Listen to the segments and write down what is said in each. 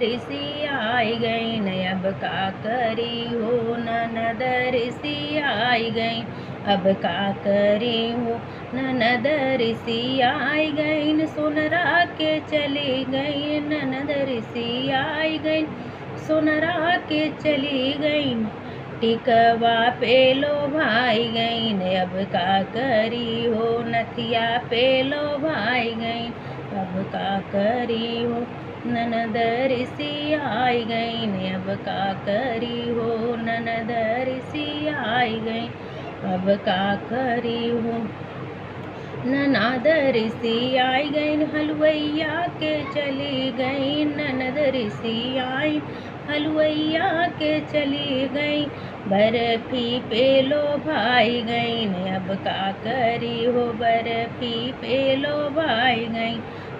ऋषि आई गई न अब का करी हो, ननद ऋषि आई गई अब का करी हो, ननद ऋषि आई गई न सोनरा के चली गई, ननद ऋषि आई गई सोनरा के चली गई, टिकवा पे लो भाई गई न अब का करी हो, नथिया पे लो भाई गई अब का करी हो, ननद ऋषि आई गई न अब का करी हो, ननद ऋषि आई गई अब का करी हो, ननद ऋषि आई गई हलवैया के चली गई, ननद ऋषि आई हलवैया के चली गई, बर्फी पे लो भाई गई न अब का करी हो, बर्फी पे लो भाई गई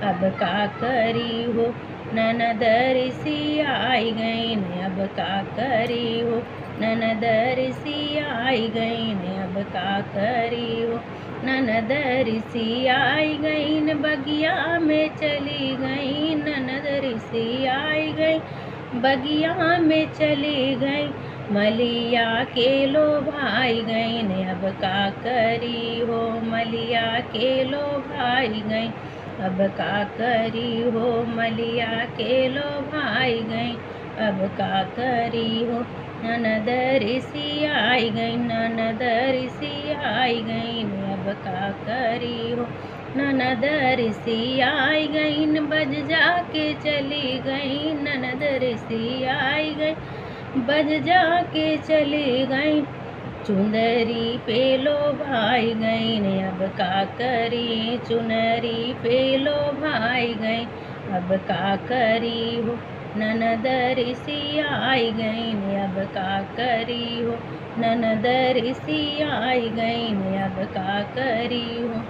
अब का करी हो, ननद ऋषि आई गई न अब का करी हो, ननद ऋषि आई गई न अब का करी हो, ननद ऋषि आई गई न बगिया में चली गई, ननद ऋषि आई गई बगिया में चली गई, मलिया के लो भाई गई न अब का करी हो, मलिया के लो भाई गई अब का करी हो, मलिया के लो भाई गई अब का करी हो, ननद ऋषि आई गई, ननद ऋषि आई गई अब का करी हो, ननद ऋषि आई गई न बज जा के चली गई, ननद ऋषि आई गई बज जा के चली गई, चुनरी पे लो भाई गई न अब का करी, चुनरी पे लो भाई गई अब का करी हो, ननद ऋषि आई गई न अब का करी हो, ननद ऋषि आई गई न अब का करी हो।